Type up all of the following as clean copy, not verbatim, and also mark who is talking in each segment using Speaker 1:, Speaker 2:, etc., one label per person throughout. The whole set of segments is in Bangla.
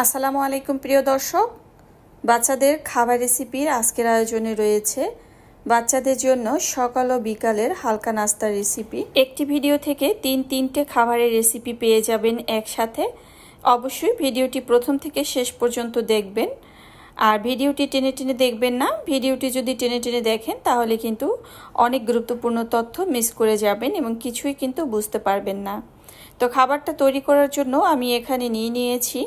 Speaker 1: আসসালামু আলাইকুম প্রিয় দর্শক, বাচ্চাদের খাবার রেসিপির আজকের আয়োজনে রয়েছে বাচ্চাদের জন্য সকাল ও বিকালের হালকা নাস্তার রেসিপি। একটি ভিডিও থেকে তিনটে খাবারের রেসিপি পেয়ে যাবেন একসাথে। অবশ্যই ভিডিওটি প্রথম থেকে শেষ পর্যন্ত দেখবেন, আর ভিডিওটি টেনে টেনে দেখবেন না। ভিডিওটি যদি টেনে টেনে দেখেন তাহলে কিন্তু অনেক গুরুত্বপূর্ণ তথ্য মিস করে যাবেন এবং কিছুই কিন্তু বুঝতে পারবেন না। তো খাবারটা তৈরি করার জন্য আমি এখানে নিয়েছি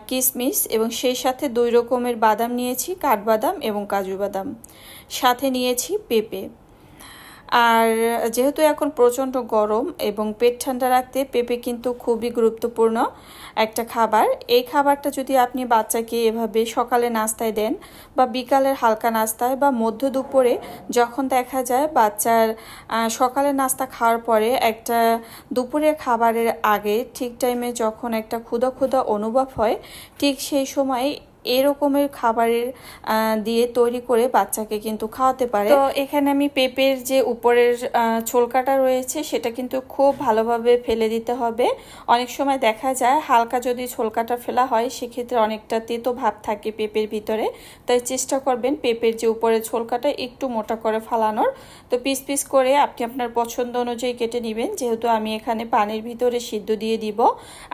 Speaker 1: কিশমিশ এবং সেই সাথে 2 রকমের বাদাম নিয়েছি, কাঠবাদাম এবং কাজু বাদাম। সাথে নিয়েছি পেঁপে। আর যেহেতু এখন প্রচণ্ড গরম এবং পেট ঠান্ডা রাখতে পেঁপে কিন্তু খুবই গুরুত্বপূর্ণ একটা খাবার। এই খাবারটা যদি আপনি বাচ্চাকে এভাবে সকালে নাস্তায় দেন বা বিকালের হালকা নাস্তায় বা মধ্য দুপুরে, যখন দেখা যায় বাচ্চার সকালে নাস্তা খাওয়ার পরে একটা দুপুরের খাবারের আগে ঠিক টাইমে যখন একটা ক্ষুধা অনুভব হয়, ঠিক সেই সময় এরকমের খাবারের দিয়ে তৈরি করে বাচ্চাকে কিন্তু খাওয়াতে পারে। তো এখানে আমি পেঁপের যে উপরের ছোলকাটা রয়েছে সেটা কিন্তু খুব ভালোভাবে ফেলে দিতে হবে। অনেক সময় দেখা যায় হালকা যদি ছোলকাটা ফেলা হয় সেক্ষেত্রে অনেকটা তেতো ভাব থাকে পেঁপের ভিতরে, তাই চেষ্টা করবেন পেঁপের যে উপরের ছোলকাটা একটু মোটা করে ফালানোর। তো পিস পিস করে আপনি আপনার পছন্দ অনুযায়ী কেটে নেবেন। যেহেতু আমি এখানে পানির ভিতরে সিদ্ধ দিয়ে দিব,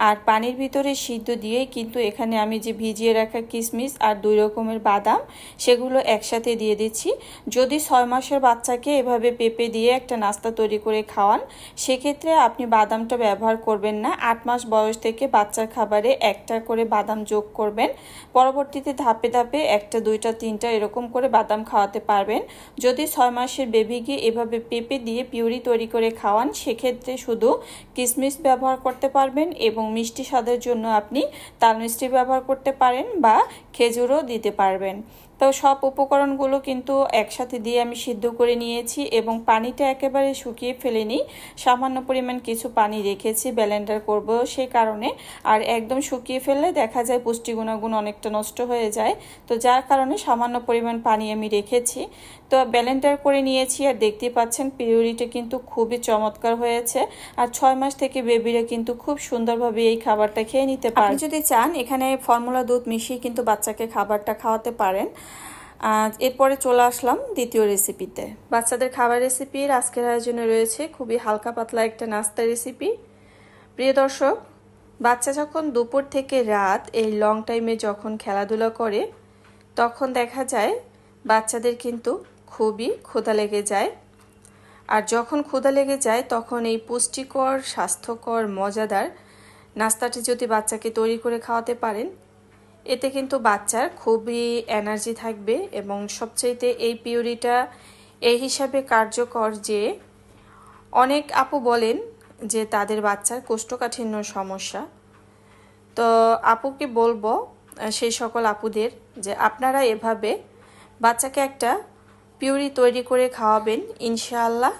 Speaker 1: আর পানির ভিতরে সিদ্ধ দিয়ে কিন্তু এখানে আমি যে ভিজিয়ে রাখা কিশমিশ আর 2 রকমের বাদাম সেগুলো একসাথে দিয়ে দিচ্ছি। যদি 6 মাসের বাচ্চাকে এভাবে পেঁপে দিয়ে একটা নাস্তা তৈরি করে খাওয়ান, সেক্ষেত্রে আপনি বাদামটা ব্যবহার করবেন না। 8 মাস বয়স থেকে বাচ্চার খাবারে একটা করে বাদাম যোগ করবেন। পরবর্তীতে ধাপে ধাপে 1টা 2টা 3টা এরকম করে বাদাম খাওয়াতে পারবেন। যদি 6 মাসের বেবিকে এভাবে পেঁপে দিয়ে পিউরি তৈরি করে খাওয়ান, সেক্ষেত্রে শুধু কিশমিশ ব্যবহার করতে পারবেন এবং মিষ্টি স্বাদের জন্য আপনি তাল মিষ্টি ব্যবহার করতে পারেন বা খেজুরও দিতে পারবেন। তো সব উপকরণগুলো কিন্তু একসাথে দিয়ে আমি সিদ্ধ করে নিয়েছি এবং পানিটা একেবারে শুকিয়ে ফেলিনি। সামান্য পরিমাণ কিছু পানি রেখেছি, ব্লেন্ডার করব সেই কারণে। আর একদম শুকিয়ে ফেললে দেখা যায় পুষ্টি গুণাগুণ অনেকটা নষ্ট হয়ে যায়, তো যার কারণে সামান্য পরিমাণ পানি আমি রেখেছি। তো ব্লেন্ডার করে নিয়েছি আর দেখতেই পাচ্ছেন পিউরিটা কিন্তু খুবই চমৎকার হয়েছে। আর 6 মাস থেকে বেবিরা কিন্তু খুব সুন্দরভাবে এই খাবারটা খেয়ে নিতে পারে। আপনি যদি চান এখানে ফর্মুলা দুধ মিশিয়ে কিন্তু বাচ্চাকে খাবারটা খাওয়াতে পারেন। এরপরে চলে আসলাম দ্বিতীয় রেসিপিতে। বাচ্চাদের খাবার রেসিপির আজকের আয়োজনে রয়েছে খুবই হালকা পাতলা একটা নাস্তা রেসিপি। প্রিয় দর্শক, বাচ্চা যখন দুপুর থেকে রাত এই লং টাইমে যখন খেলাধুলা করে, তখন দেখা যায় বাচ্চাদের কিন্তু খুবই ক্ষুধা লেগে যায়। আর যখন ক্ষুধা লেগে যায় তখন এই পুষ্টিকর, স্বাস্থ্যকর, মজাদার নাস্তাটি যদি বাচ্চাকে তৈরি করে খাওয়াতে পারেন, এতে কিন্তু বাচ্চার খুবই এনার্জি থাকবে এবং সবচাইতে এই পিউরিটা এই হিসাবে কার্যকর যে অনেক আপু বলেন যে তাদের বাচ্চার কোষ্ঠকাঠিন্য সমস্যা। তো আপুকে বলবো, সেই সকল আপুদের, যে আপনারা এভাবে বাচ্চাকে একটা পিউরি তৈরি করে খাওয়াবেন, ইনশাআল্লাহ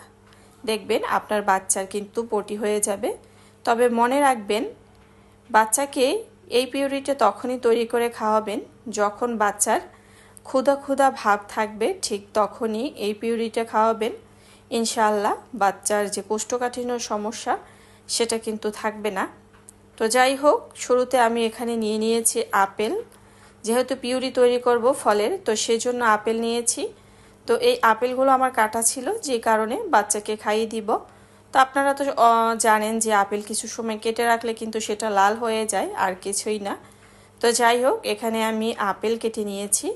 Speaker 1: দেখবেন আপনার বাচ্চার কিন্তু পটি হয়ে যাবে। তবে মনে রাখবেন, বাচ্চাকে এই পিউরিটা তখনই তৈরি করে খাওয়াবেন যখন বাচ্চার ক্ষুধা ভাব থাকবে, ঠিক তখনই এই পিউরিটা খাওয়াবেন। ইনশাআল্লাহ বাচ্চার যে কোষ্ঠকাঠিন্য সমস্যা সেটা কিন্তু থাকবে না। তো যাই হোক, শুরুতে আমি এখানে নিয়েছি আপেল। যেহেতু পিউরি তৈরি করব ফলের, তো সেজন্য আপেল নিয়েছি। তো এই আপেলগুলো আমার কাটা ছিল, যে কারণে বাচ্চাকে খাইয়ে দিব। তো আপনারা তো জানেন যে আপেল কিছু সময় কেটে রাখলে কিন্তু সেটা লাল হয়ে যায়, আর কিছুই না। তো যাই হোক, এখানে আমি আপেল কেটে নিয়েছি।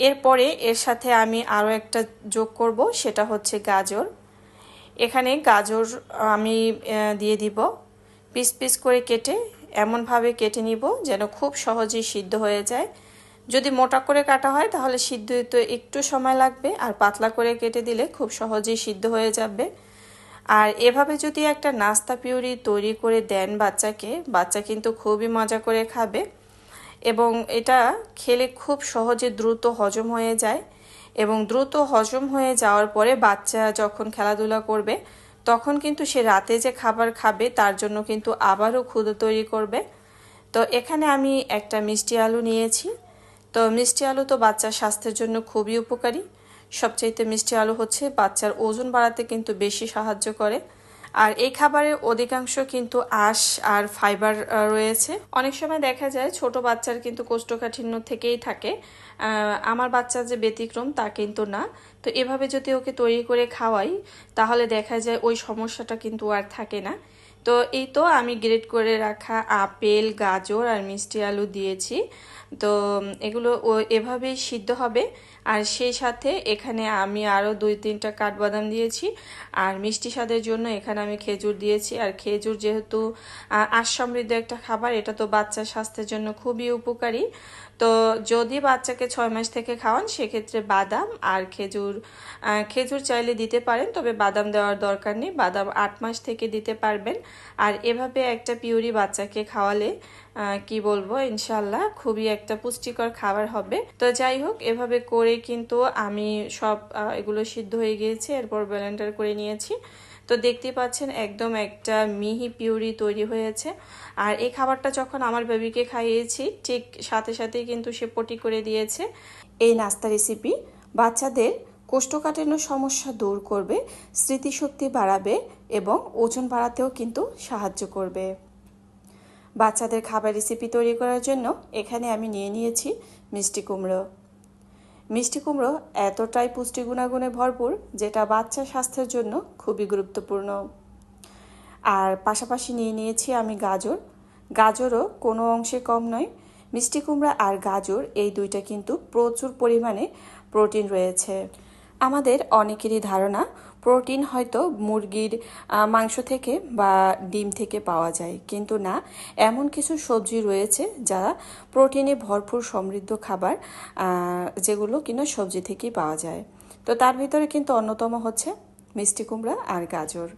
Speaker 1: এরপরে এর সাথে আমি আরও একটা যোগ করব, সেটা হচ্ছে গাজর। এখানে গাজর আমি দিয়ে দিব পিস পিস করে কেটে, এমনভাবে কেটে নিব যেন খুব সহজেই সিদ্ধ হয়ে যায়। যদি মোটা করে কাটা হয় তাহলে সিদ্ধ হতে একটু সময় লাগবে, আর পাতলা করে কেটে দিলে খুব সহজেই সিদ্ধ হয়ে যাবে। আর এভাবে যদি একটা নাস্তা পিউরি তৈরি করে দেন বাচ্চাকে, বাচ্চা কিন্তু খুবই মজা করে খাবে এবং এটা খেলে খুব সহজে দ্রুত হজম হয়ে যায়। এবং দ্রুত হজম হয়ে যাওয়ার পরে বাচ্চা যখন খেলাধুলা করবে, তখন কিন্তু সে রাতে যে খাবার খাবে তার জন্য কিন্তু আবারও ক্ষুধা তৈরি করবে। তো এখানে আমি একটা মিষ্টি আলু নিয়েছি। তো মিষ্টি আলু তো বাচ্চার স্বাস্থ্যের জন্য খুবই উপকারী। সবচাইতে মিষ্টি আলু হচ্ছে বাচ্চার ওজন বাড়াতে কিন্তু বেশি সাহায্য করে। আর এই খাবারের অধিকাংশ কিন্তু আঁশ আর ফাইবার রয়েছে। অনেক সময় দেখা যায় ছোট বাচ্চার কিন্তু কোষ্ঠকাঠিন্য থেকেই থাকে, আমার বাচ্চা যে ব্যতিক্রম তা কিন্তু না। তো এভাবে যদি ওকে তৈরি করে খাওয়াই তাহলে দেখা যায় ওই সমস্যাটা কিন্তু আর থাকে না। তো এই তো আমি গ্রেট করে রাখা আপেল, গাজর আর মিষ্টি আলু দিয়েছি। তো এগুলো এভাবেই সিদ্ধ হবে। আর সেই সাথে এখানে আমি আরও 2-3টা কাঠবাদাম দিয়েছি। আর মিষ্টি স্বাদের জন্য এখানে আমি খেজুর দিয়েছি। আর খেজুর যেহেতু আঁশ সমৃদ্ধ একটা খাবার, এটা তো বাচ্চার স্বাস্থ্যের জন্য খুবই উপকারী। তো যদি বাচ্চাকে 6 মাস থেকে খাওয়ান সেক্ষেত্রে বাদাম আর খেজুর চাইলে দিতে পারেন, তবে বাদাম দেওয়ার দরকার নেই। বাদাম 8 মাস থেকে দিতে পারবেন। আর এভাবে একটা পিউরি বাচ্চাকে খাওয়ালে কি বলবো, ইনশাল্লাহ খুবই একটা পুষ্টিকর খাবার হবে। তো যাই হোক, এভাবে করে কিন্তু আমি সব এগুলো সিদ্ধ হয়ে গিয়েছে, এরপর ব্লেন্ডার করে নিয়েছি। তো দেখতে পাচ্ছেন একদম একটা মিহি পিউরি তৈরি হয়েছে। আর এই খাবারটা যখন আমার বেবিকে খাইয়েছি ঠিক সাথে সাথেই কিন্তু সে পটি করে দিয়েছে। এই নাস্তা রেসিপি বাচ্চাদের কোষ্ঠকাঠিন্য সমস্যা দূর করবে, স্মৃতিশক্তি বাড়াবে এবং ওজন বাড়াতেও কিন্তু সাহায্য করবে। বাচ্চাদের খাবার রেসিপি তৈরি করার জন্য এখানে আমি নিয়ে নিয়েছি মিষ্টি কুমড়ো। মিষ্টি কুমড়ো এতটাই পুষ্টি গুণাগুণে ভরপুর যেটা বাচ্চার স্বাস্থ্যের জন্য খুবই গুরুত্বপূর্ণ। আর পাশাপাশি নিয়ে নিয়েছি আমি গাজরও কোনো অংশে কম নয়। মিষ্টি কুমড়া আর গাজর এই দুইটা কিন্তু প্রচুর পরিমাণে প্রোটিন রয়েছে। আমাদের অনেকেরই ধারণা প্রোটিন হয়তো মুরগির মাংস থেকে বা ডিম থেকে পাওয়া যায়, কিন্তু না, এমন কিছু সবজি রয়েছে যা প্রোটিনে ভরপুর সমৃদ্ধ খাবার, যেগুলো কিনা সবজি থেকেই পাওয়া যায়। তো তার ভিতরে কিন্তু অন্যতম হচ্ছে মিষ্টি কুমড়া আর গাজর।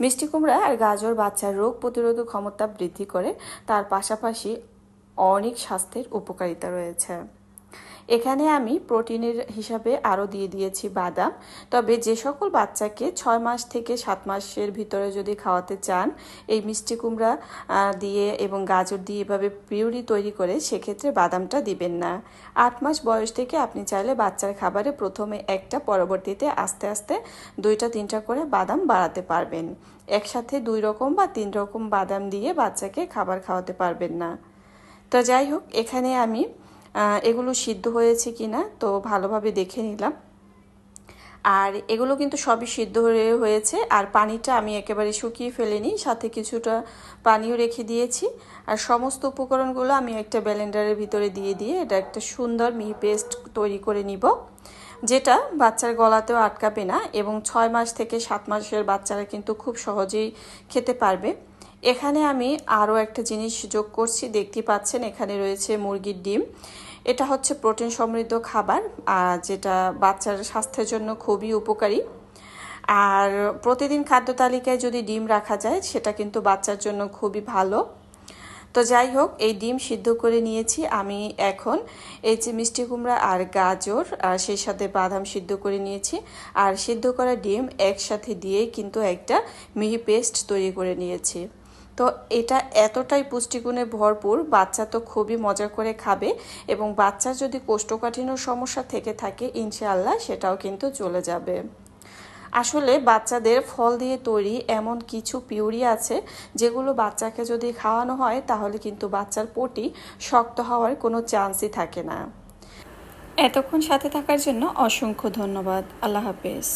Speaker 1: মিষ্টি কুমড়া আর গাজর বাচ্চার রোগ প্রতিরোধক ক্ষমতা বৃদ্ধি করে, তার পাশাপাশি অনেক স্বাস্থ্যের উপকারিতা রয়েছে। এখানে আমি প্রোটিনের হিসাবে আরও দিয়ে দিয়েছি বাদাম। তবে যে সকল বাচ্চাকে 6 মাস থেকে 7 মাসের ভিতরে যদি খাওয়াতে চান এই মিষ্টি কুমড়া দিয়ে এবং গাজর দিয়ে এভাবে পিউরি তৈরি করে, সেক্ষেত্রে বাদামটা দিবেন না। 8 মাস বয়স থেকে আপনি চাইলে বাচ্চার খাবারে প্রথমে একটা, পরবর্তীতে আস্তে আস্তে 2-3টা করে বাদাম বাড়াতে পারবেন। একসাথে 2 রকম বা 3 রকম বাদাম দিয়ে বাচ্চাকে খাবার খাওয়াতে পারবেন না। তো যাই হোক, এখানে আমি এগুলো সিদ্ধ হয়েছে কিনা তো ভালোভাবে দেখে নিলাম। আর এগুলো কিন্তু সবই সিদ্ধ হয়েছে। আর পানিটা আমি একেবারে শুকিয়ে ফেলিনি, সাথে কিছুটা পানিও রেখে দিয়েছি। আর সমস্ত উপকরণগুলো আমি একটা ব্লেন্ডারের ভিতরে দিয়ে এটা একটা সুন্দর মিহি পেস্ট তৈরি করে নিব, যেটা বাচ্চার গলাতেও আটকাবে না এবং 6 মাস থেকে 7 মাসের বাচ্চারা কিন্তু খুব সহজেই খেতে পারবে। এখানে আমি আরও একটা জিনিস যোগ করছি, দেখতে পাচ্ছেন এখানে রয়েছে মুরগির ডিম। এটা হচ্ছে প্রোটিন সমৃদ্ধ খাবার, যেটা বাচ্চার স্বাস্থ্যের জন্য খুবই উপকারী। আর প্রতিদিন খাদ্য তালিকায় যদি ডিম রাখা যায় সেটা কিন্তু বাচ্চার জন্য খুবই ভালো। তো যাই হোক, এই ডিম সিদ্ধ করে নিয়েছি আমি। এখন এই যে মিষ্টি কুমড়া আর গাজর আর সেই সাথে বাদাম সিদ্ধ করে নিয়েছি, আর সিদ্ধ করা ডিম একসাথে দিয়ে কিন্তু একটা মিহি পেস্ট তৈরি করে নিয়েছি। তো এটা এতটাই পুষ্টিগুণে ভরপুর, বাচ্চা তো খুবই মজা করে খাবে এবং বাচ্চার যদি কোষ্ঠকাঠিন্য সমস্যা থেকে থাকে ইনশাআল্লাহ সেটাও কিন্তু চলে যাবে। আসলে বাচ্চাদের ফল দিয়ে তৈরি এমন কিছু পিউরি আছে যেগুলো বাচ্চাকে যদি খাওয়ানো হয় তাহলে কিন্তু বাচ্চার পটি শক্ত হওয়ার কোনো চান্সই থাকে না। এতক্ষণ সাথে থাকার জন্য অসংখ্য ধন্যবাদ। আল্লাহ হাফেজ।